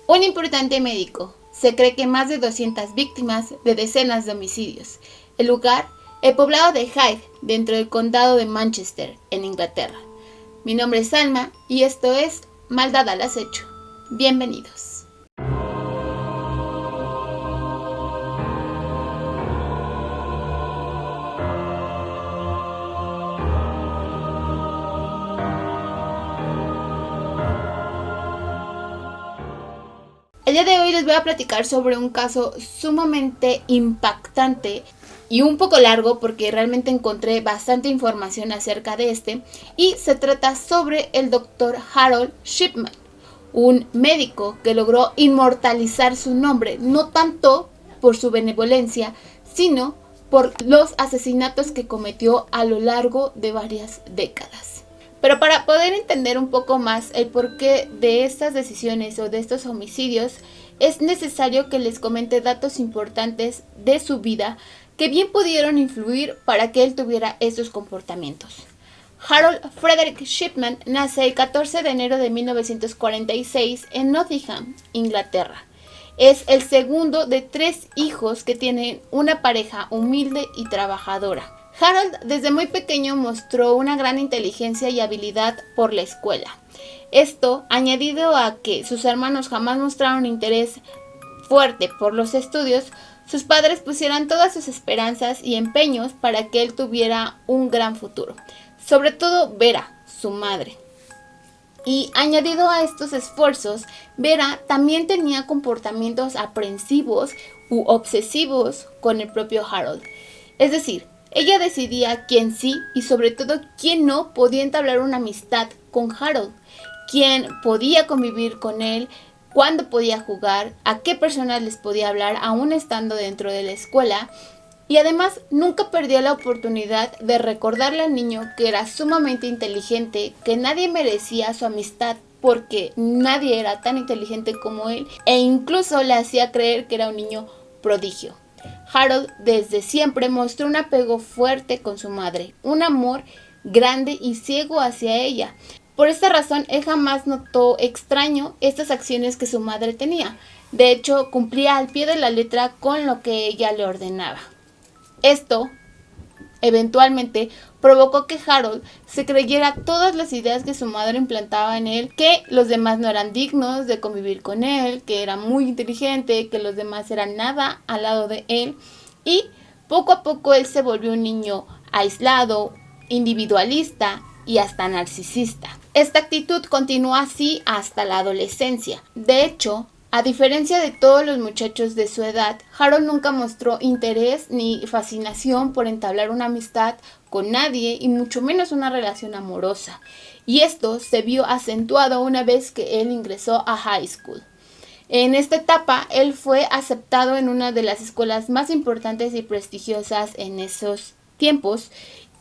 Un importante médico. Se cree que más de 200 víctimas de decenas de homicidios. El lugar, el poblado de Hythe, dentro del condado de Manchester, en Inglaterra. Mi nombre es Alma y esto es Maldad al acecho. Bienvenidos. El día de hoy les voy a platicar sobre un caso sumamente impactante y un poco largo porque realmente encontré bastante información acerca de este, y se trata sobre el Dr. Harold Shipman, un médico que logró inmortalizar su nombre, no tanto por su benevolencia, sino por los asesinatos que cometió a lo largo de varias décadas. Pero para poder entender un poco más el porqué de estas decisiones o de estos homicidios, es necesario que les comente datos importantes de su vida que bien pudieron influir para que él tuviera estos comportamientos. Harold Frederick Shipman nace el 14 de enero de 1946 en Nottingham, Inglaterra. Es el segundo de 3 hijos que tienen una pareja humilde y trabajadora. Harold desde muy pequeño mostró una gran inteligencia y habilidad por la escuela. Esto, añadido a que sus hermanos jamás mostraron interés fuerte por los estudios, sus padres pusieron todas sus esperanzas y empeños para que él tuviera un gran futuro. Sobre todo Vera, su madre. Y añadido a estos esfuerzos, Vera también tenía comportamientos aprensivos u obsesivos con el propio Harold. Es decir, ella decidía quién sí y sobre todo quién no podía entablar una amistad con Harold, quién podía convivir con él, cuándo podía jugar, a qué personas les podía hablar aún estando dentro de la escuela. Y además nunca perdió la oportunidad de recordarle al niño que era sumamente inteligente, que nadie merecía su amistad porque nadie era tan inteligente como él, e incluso le hacía creer que era un niño prodigio. Harold desde siempre mostró un apego fuerte con su madre, un amor grande y ciego hacia ella. Por esta razón, él jamás notó extraño estas acciones que su madre tenía. De hecho, cumplía al pie de la letra con lo que ella le ordenaba. Esto, eventualmente, provocó que Harold se creyera todas las ideas que su madre implantaba en él, que los demás no eran dignos de convivir con él, que era muy inteligente, que los demás eran nada al lado de él, y poco a poco él se volvió un niño aislado, individualista y hasta narcisista. Esta actitud continuó así hasta la adolescencia. De hecho, a diferencia de todos los muchachos de su edad, Harold nunca mostró interés ni fascinación por entablar una amistad con nadie y mucho menos una relación amorosa. Y esto se vio acentuado una vez que él ingresó a high school. En esta etapa, él fue aceptado en una de las escuelas más importantes y prestigiosas en esos tiempos,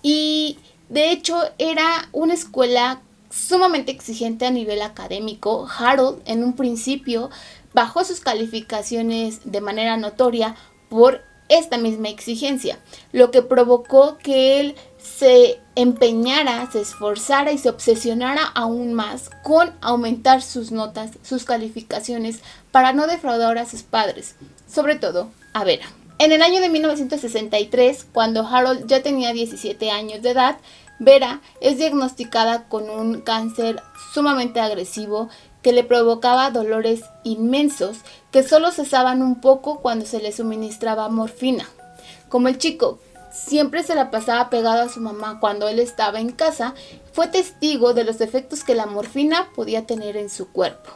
y de hecho era una escuela sumamente exigente a nivel académico. Harold en un principio bajó sus calificaciones de manera notoria por esta misma exigencia, lo que provocó que él se empeñara, se esforzara y se obsesionara aún más con aumentar sus notas, sus calificaciones, para no defraudar a sus padres, sobre todo a Vera. En el año de 1963, cuando Harold ya tenía 17 años de edad, Vera es diagnosticada con un cáncer sumamente agresivo que le provocaba dolores inmensos que solo cesaban un poco cuando se le suministraba morfina. Como el chico siempre se la pasaba pegado a su mamá cuando él estaba en casa, fue testigo de los efectos que la morfina podía tener en su cuerpo.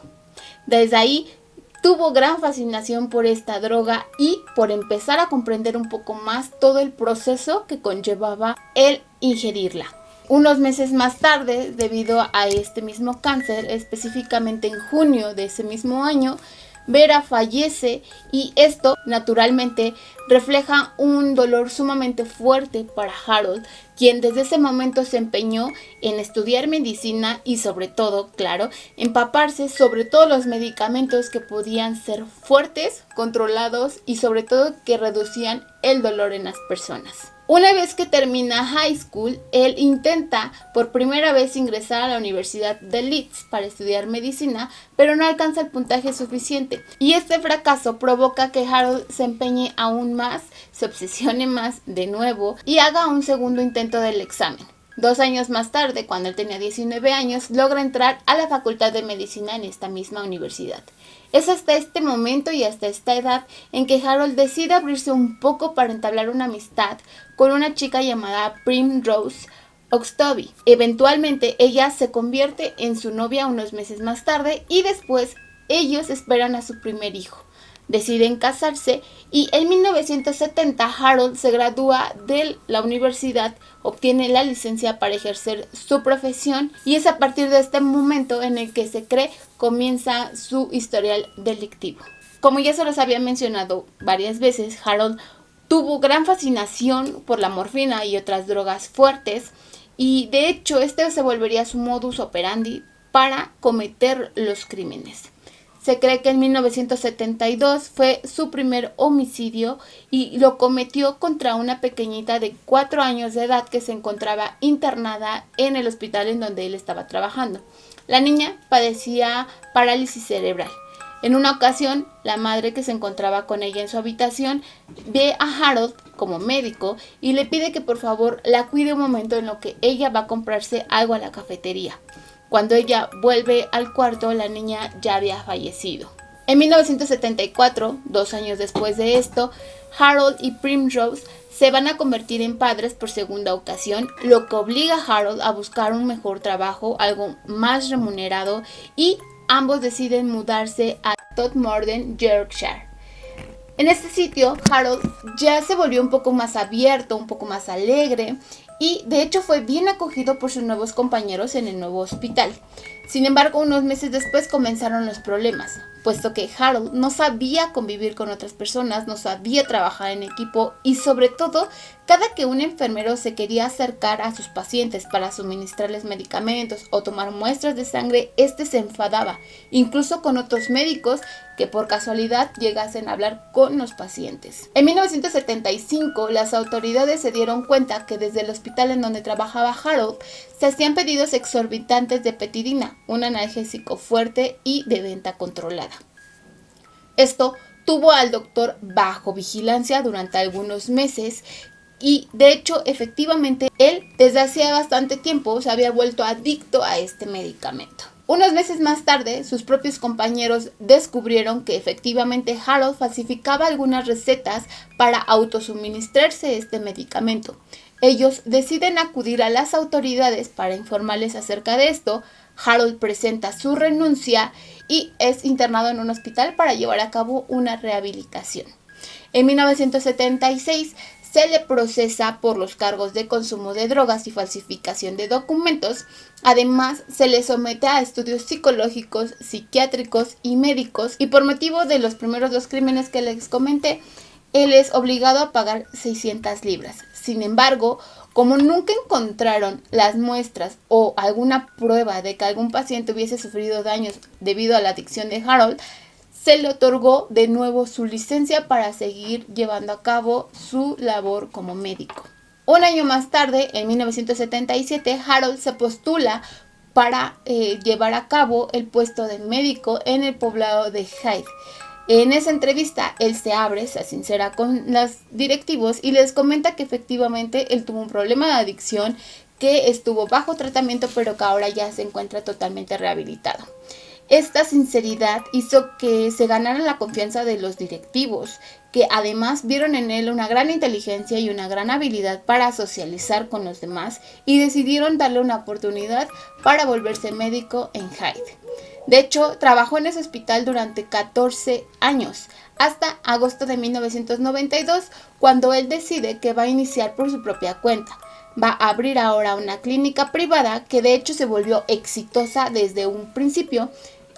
Desde ahí tuvo gran fascinación por esta droga y por empezar a comprender un poco más todo el proceso que conllevaba el ingerirla. Unos meses más tarde, debido a este mismo cáncer, específicamente en junio de ese mismo año, Vera fallece, y esto naturalmente refleja un dolor sumamente fuerte para Harold, quien desde ese momento se empeñó en estudiar medicina y sobre todo, claro, empaparse sobre todos los medicamentos que podían ser fuertes, controlados y sobre todo que reducían el dolor en las personas. Una vez que termina high school, él intenta por primera vez ingresar a la Universidad de Leeds para estudiar medicina, pero no alcanza el puntaje suficiente. Y este fracaso provoca que Harold se empeñe aún más, se obsesione más de nuevo y haga un segundo intento del examen. 2 años más tarde, cuando él tenía 19 años, logra entrar a la Facultad de Medicina en esta misma universidad. Es hasta este momento y hasta esta edad en que Harold decide abrirse un poco para entablar una amistad con una chica llamada Primrose Oxtoby. Eventualmente ella se convierte en su novia unos meses más tarde y después ellos esperan a su primer hijo. Deciden casarse y en 1970 Harold se gradúa de la universidad, obtiene la licencia para ejercer su profesión y es a partir de este momento en el que se cree comienza su historial delictivo. Como ya se los había mencionado varias veces, Harold tuvo gran fascinación por la morfina y otras drogas fuertes y de hecho este se volvería su modus operandi para cometer los crímenes. Se cree que en 1972 fue su primer homicidio y lo cometió contra una pequeñita de 4 años de edad que se encontraba internada en el hospital en donde él estaba trabajando. La niña padecía parálisis cerebral. En una ocasión, la madre que se encontraba con ella en su habitación ve a Harold como médico y le pide que por favor la cuide un momento en lo que ella va a comprarse algo a la cafetería. Cuando ella vuelve al cuarto, la niña ya había fallecido. En 1974, 2 años después de esto, Harold y Primrose se van a convertir en padres por segunda ocasión, lo que obliga a Harold a buscar un mejor trabajo, algo más remunerado, y ambos deciden mudarse a Todmorden, Yorkshire. En este sitio, Harold ya se volvió un poco más abierto, un poco más alegre, y de hecho fue bien acogido por sus nuevos compañeros en el nuevo hospital. Sin embargo, unos meses después comenzaron los problemas, puesto que Harold no sabía convivir con otras personas, no sabía trabajar en equipo y sobre todo, cada que un enfermero se quería acercar a sus pacientes para suministrarles medicamentos o tomar muestras de sangre, este se enfadaba, incluso con otros médicos que por casualidad llegasen a hablar con los pacientes. En 1975, las autoridades se dieron cuenta que desde el hospital en donde trabajaba Harold se hacían pedidos exorbitantes de petidina, un analgésico fuerte y de venta controlada. Esto tuvo al doctor bajo vigilancia durante algunos meses y de hecho efectivamente él desde hacía bastante tiempo se había vuelto adicto a este medicamento. Unos meses más tarde, sus propios compañeros descubrieron que efectivamente Harold falsificaba algunas recetas para autosuministrarse este medicamento. Ellos deciden acudir a las autoridades para informarles acerca de esto. Harold presenta su renuncia y es internado en un hospital para llevar a cabo una rehabilitación. En 1976 se le procesa por los cargos de consumo de drogas y falsificación de documentos. Además, se le somete a estudios psicológicos, psiquiátricos y médicos y por motivo de los primeros 2 crímenes que les comenté, él es obligado a pagar 600 libras. Sin embargo, como nunca encontraron las muestras o alguna prueba de que algún paciente hubiese sufrido daños debido a la adicción de Harold, se le otorgó de nuevo su licencia para seguir llevando a cabo su labor como médico. Un año más tarde, en 1977, Harold se postula para llevar a cabo el puesto de médico en el poblado de Hyde. En esa entrevista, él se abre, se sincera con los directivos y les comenta que efectivamente él tuvo un problema de adicción, que estuvo bajo tratamiento, pero que ahora ya se encuentra totalmente rehabilitado. Esta sinceridad hizo que se ganara la confianza de los directivos, que además vieron en él una gran inteligencia y una gran habilidad para socializar con los demás y decidieron darle una oportunidad para volverse médico en Hyde. De hecho, trabajó en ese hospital durante 14 años, hasta agosto de 1992, cuando él decide que va a iniciar por su propia cuenta. Va a abrir ahora una clínica privada que de hecho se volvió exitosa desde un principio,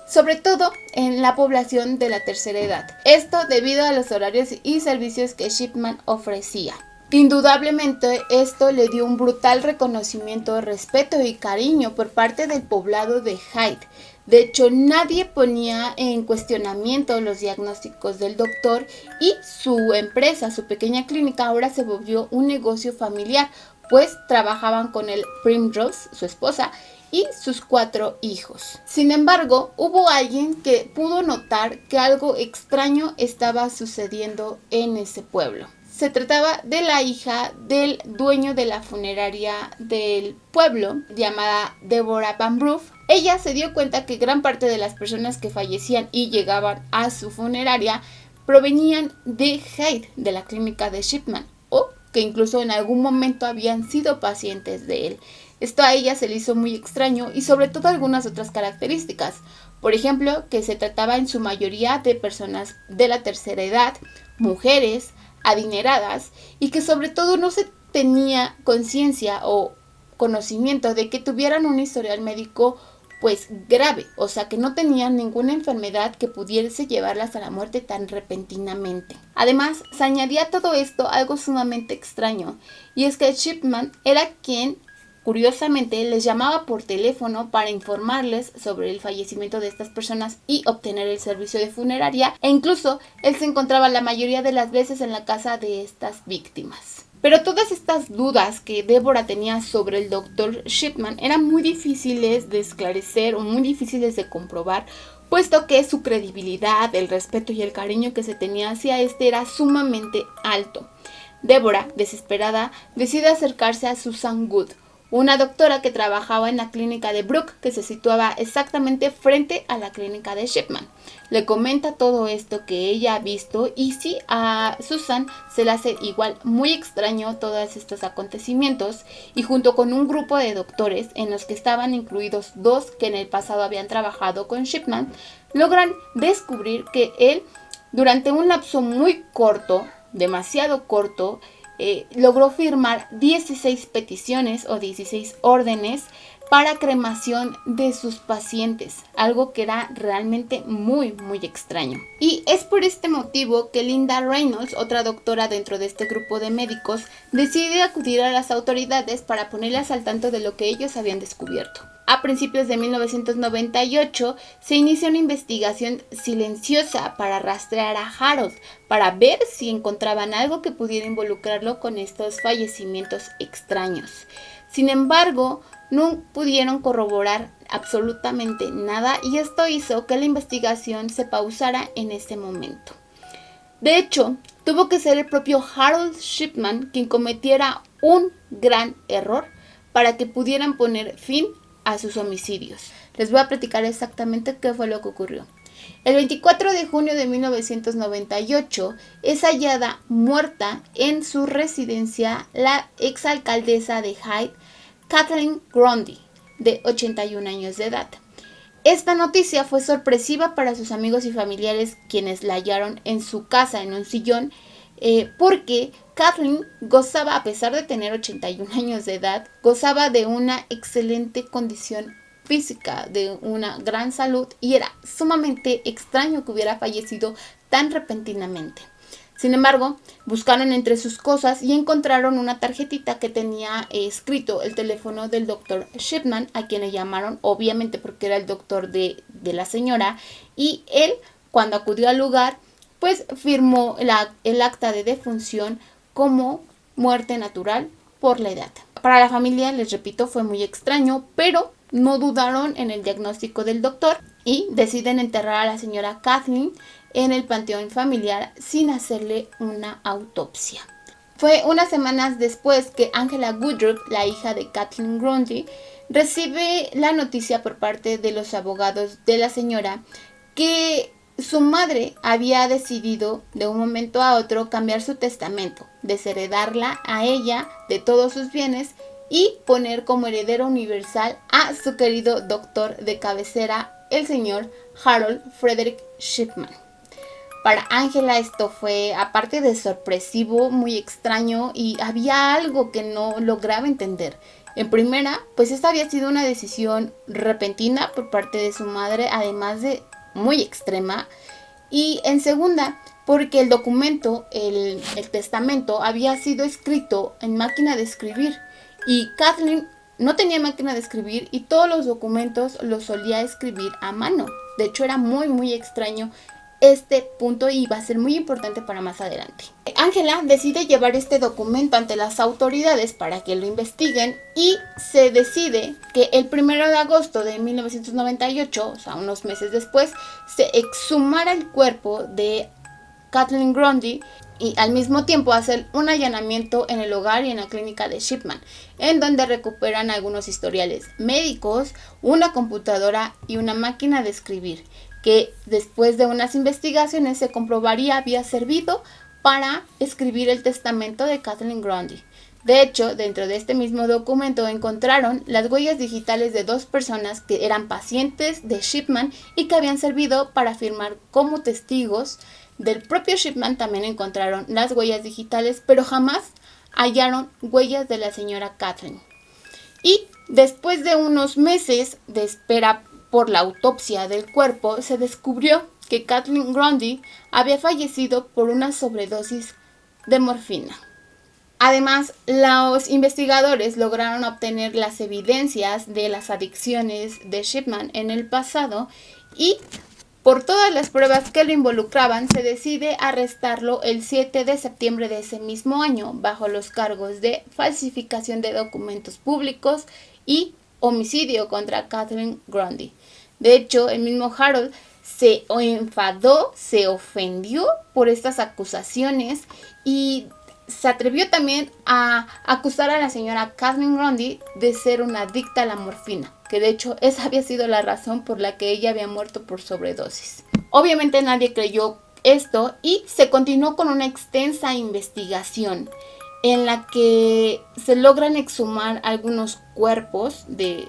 sobre todo en la población de la tercera edad. Esto debido a los horarios y servicios que Shipman ofrecía. Indudablemente esto le dio un brutal reconocimiento, respeto y cariño por parte del poblado de Hyde. De hecho, nadie ponía en cuestionamiento los diagnósticos del doctor y su empresa, su pequeña clínica, ahora se volvió un negocio familiar, pues trabajaban con el Primrose, su esposa, y sus 4 hijos. Sin embargo, hubo alguien que pudo notar que algo extraño estaba sucediendo en ese pueblo. Se trataba de la hija del dueño de la funeraria del pueblo, llamada Deborah Van Brugh. Ella se dio cuenta que gran parte de las personas que fallecían y llegaban a su funeraria provenían de Hyde, de la clínica de Shipman, o que incluso en algún momento habían sido pacientes de él. Esto a ella se le hizo muy extraño y sobre todo algunas otras características. Por ejemplo, que se trataba en su mayoría de personas de la tercera edad, mujeres, adineradas, y que sobre todo no se tenía conciencia o conocimiento de que tuvieran un historial médico pues grave, o sea que no tenían ninguna enfermedad que pudiese llevarlas a la muerte tan repentinamente. Además, se añadía a todo esto algo sumamente extraño, y es que Shipman era quien curiosamente les llamaba por teléfono para informarles sobre el fallecimiento de estas personas y obtener el servicio de funeraria, e incluso él se encontraba la mayoría de las veces en la casa de estas víctimas. Pero todas estas dudas que Deborah tenía sobre el Dr. Shipman eran muy difíciles de esclarecer o muy difíciles de comprobar, puesto que su credibilidad, el respeto y el cariño que se tenía hacia este era sumamente alto. Deborah, desesperada, decide acercarse a Susan Good, una doctora que trabajaba en la clínica de Brooke, que se situaba exactamente frente a la clínica de Shipman. Le comenta todo esto que ella ha visto, y sí, a Susan se le hace igual muy extraño todos estos acontecimientos, y junto con un grupo de doctores en los que estaban incluidos 2 que en el pasado habían trabajado con Shipman, logran descubrir que él, durante un lapso muy corto, demasiado corto, logró firmar 16 peticiones o 16 órdenes para cremación de sus pacientes, algo que era realmente muy extraño. Y es por este motivo que Linda Reynolds, otra doctora dentro de este grupo de médicos, decide acudir a las autoridades para ponerlas al tanto de lo que ellos habían descubierto. A principios de 1998 se inicia una investigación silenciosa para rastrear a Harold, para ver si encontraban algo que pudiera involucrarlo con estos fallecimientos extraños. Sin embargo, no pudieron corroborar absolutamente nada, y esto hizo que la investigación se pausara en ese momento. De hecho, tuvo que ser el propio Harold Shipman quien cometiera un gran error para que pudieran poner fin a sus homicidios. Les voy a platicar exactamente qué fue lo que ocurrió. El 24 de junio de 1998 es hallada muerta en su residencia la exalcaldesa de Hyde, Kathleen Grundy, de 81 años de edad. Esta noticia fue sorpresiva para sus amigos y familiares, quienes la hallaron en su casa en un sillón, porque Kathleen gozaba, a pesar de tener 81 años de edad, gozaba de una excelente condición física, de una gran salud, y era sumamente extraño que hubiera fallecido tan repentinamente. Sin embargo, buscaron entre sus cosas y encontraron una tarjetita que tenía escrito el teléfono del Dr. Shipman, a quien le llamaron, obviamente porque era el doctor de la señora, y él, cuando acudió al lugar, pues firmó el acta de defunción como muerte natural por la edad. Para la familia, les repito, fue muy extraño, pero no dudaron en el diagnóstico del doctor y deciden enterrar a la señora Kathleen en el panteón familiar sin hacerle una autopsia. Fue unas semanas después que Angela Woodruff, la hija de Kathleen Grundy, recibe la noticia por parte de los abogados de la señora que su madre había decidido de un momento a otro cambiar su testamento, desheredarla a ella de todos sus bienes y poner como heredero universal a su querido doctor de cabecera, el señor Harold Frederick Shipman. Para Angela esto fue, aparte de sorpresivo, muy extraño, y había algo que no lograba entender. En primera, pues esta había sido una decisión repentina por parte de su madre, además de muy extrema. Y en segunda, porque el documento, el testamento, había sido escrito en máquina de escribir. Y Kathleen no tenía máquina de escribir y todos los documentos los solía escribir a mano. De hecho, era muy extraño este punto y va a ser muy importante para más adelante. Angela decide llevar este documento ante las autoridades para que lo investiguen y se decide que el 1 de agosto de 1998, o sea, unos meses después, se exhumara el cuerpo de Kathleen Grundy y al mismo tiempo hacer un allanamiento en el hogar y en la clínica de Shipman, en donde recuperan algunos historiales médicos, una computadora y una máquina de escribir, que después de unas investigaciones se comprobaría había servido para escribir el testamento de Kathleen Grundy. De hecho, dentro de este mismo documento encontraron las huellas digitales de 2 personas que eran pacientes de Shipman y que habían servido para firmar como testigos. Del propio Shipman también encontraron las huellas digitales, pero jamás hallaron huellas de la señora Kathleen. Y después de unos meses de espera por la autopsia del cuerpo, se descubrió que Kathleen Grundy había fallecido por una sobredosis de morfina. Además, los investigadores lograron obtener las evidencias de las adicciones de Shipman en el pasado y por todas las pruebas que lo involucraban, se decide arrestarlo el 7 de septiembre de ese mismo año bajo los cargos de falsificación de documentos públicos y homicidio contra Kathleen Grundy. De hecho, el mismo Harold se enfadó, se ofendió por estas acusaciones y se atrevió también a acusar a la señora Kathleen Grundy de ser una adicta a la morfina, que de hecho esa había sido la razón por la que ella había muerto por sobredosis. Obviamente nadie creyó esto y se continuó con una extensa investigación en la que se logran exhumar algunos cuerpos de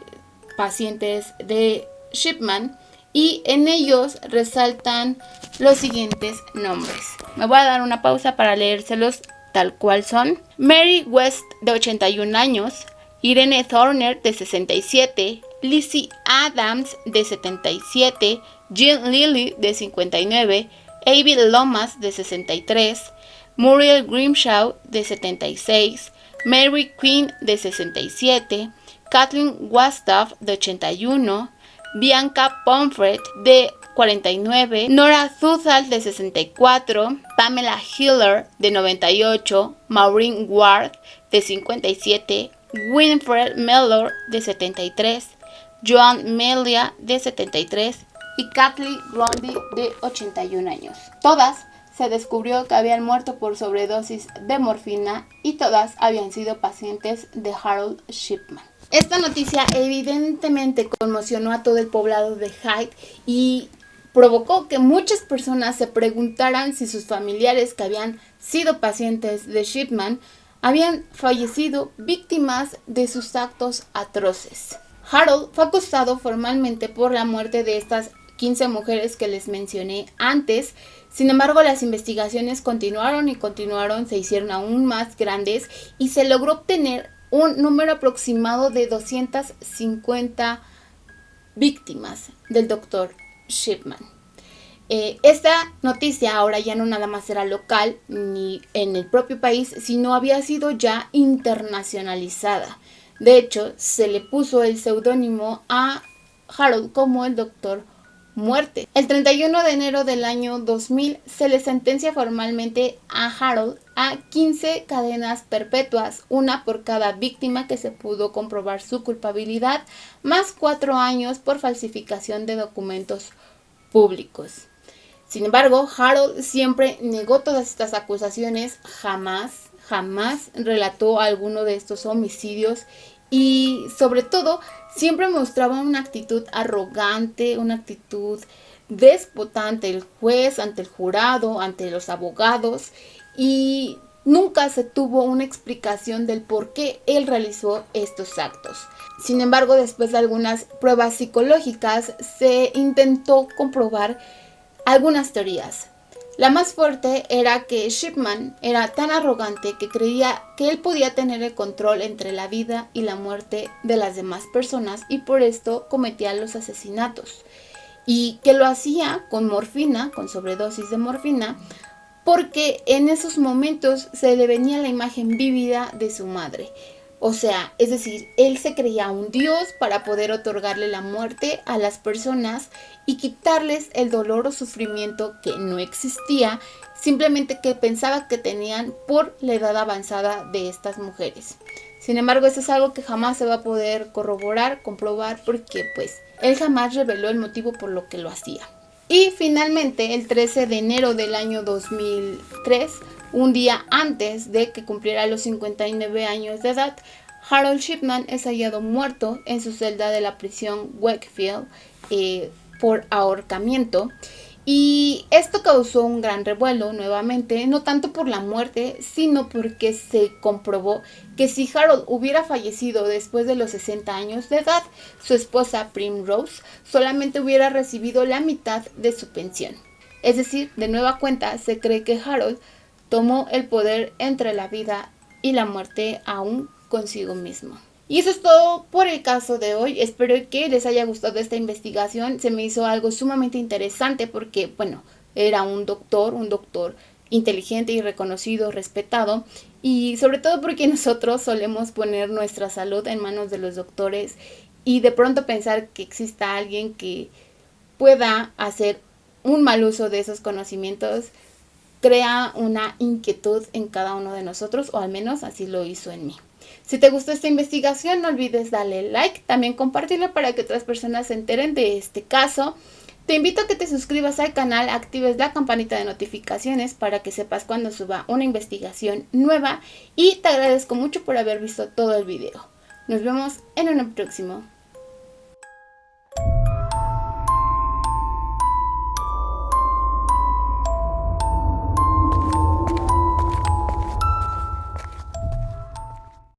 pacientes de Shipman y en ellos resaltan los siguientes nombres. Me voy a dar una pausa para leérselos tal cual son: Mary West, de 81 años, Irene Thorner, de 67, Lizzie Adams, de 77, Jean Lilly, de 59, Avi Lomas, de 63, Muriel Grimshaw, de 76, Mary Quinn, de 67, Kathleen Wastaff, de 81, Bianca Pomfret, de 49, Nora Thuthall, de 64, Pamela Hiller, de 98, Maureen Ward, de 57, Winfred Mellor, de 73, Joan Melia, de 73 y Kathleen Grundy, de 81 años. Todas se descubrió que habían muerto por sobredosis de morfina y todas habían sido pacientes de Harold Shipman. Esta noticia evidentemente conmocionó a todo el poblado de Hyde y provocó que muchas personas se preguntaran si sus familiares que habían sido pacientes de Shipman habían fallecido víctimas de sus actos atroces. Harold fue acusado formalmente por la muerte de estas 15 mujeres que les mencioné antes. Sin embargo, las investigaciones continuaron, se hicieron aún más grandes y se logró obtener un número aproximado de 250 víctimas del Dr. Shipman. Esta noticia ahora ya no nada más era local ni en el propio país, sino había sido ya internacionalizada. De hecho, se le puso el seudónimo a Harold como el Dr. Muerte. El 31 de enero del año 2000 se le sentencia formalmente a Harold a 15 cadenas perpetuas, una por cada víctima que se pudo comprobar su culpabilidad, más 4 años por falsificación de documentos públicos. Sin embargo, Harold siempre negó todas estas acusaciones, jamás relató alguno de estos homicidios y sobre todo siempre mostraba una actitud arrogante, una actitud déspota ante el juez, ante el jurado, ante los abogados y nunca se tuvo una explicación del por qué él realizó estos actos. Sin embargo, después de algunas pruebas psicológicas se intentó comprobar algunas teorías. La más fuerte era que Shipman era tan arrogante que creía que él podía tener el control entre la vida y la muerte de las demás personas y por esto cometía los asesinatos. Y que lo hacía con morfina, con sobredosis de morfina, porque en esos momentos se le venía la imagen vívida de su madre. O sea, es decir, él se creía un dios para poder otorgarle la muerte a las personas y quitarles el dolor o sufrimiento que no existía, simplemente que pensaba que tenían por la edad avanzada de estas mujeres. Sin embargo, eso es algo que jamás se va a poder corroborar, comprobar, porque pues él jamás reveló el motivo por lo que lo hacía. Y finalmente, el 13 de enero del año 2003, un día antes de que cumpliera los 59 años de edad, Harold Shipman es hallado muerto en su celda de la prisión Wakefield por ahorcamiento. Y esto causó un gran revuelo nuevamente, no tanto por la muerte, sino porque se comprobó que si Harold hubiera fallecido después de los 60 años de edad, su esposa Primrose solamente hubiera recibido la mitad de su pensión. Es decir, de nueva cuenta, se cree que Harold tomó el poder entre la vida y la muerte aún consigo mismo. Y eso es todo por el caso de hoy. Espero que les haya gustado esta investigación. Se me hizo algo sumamente interesante porque, bueno, era un doctor inteligente y reconocido, respetado. Y sobre todo porque nosotros solemos poner nuestra salud en manos de los doctores y de pronto pensar que exista alguien que pueda hacer un mal uso de esos conocimientos crea una inquietud en cada uno de nosotros, o al menos así lo hizo en mí. Si te gustó esta investigación, no olvides darle like, también compartirla para que otras personas se enteren de este caso. Te invito a que te suscribas al canal, actives la campanita de notificaciones para que sepas cuando suba una investigación nueva y te agradezco mucho por haber visto todo el video. Nos vemos en un próximo.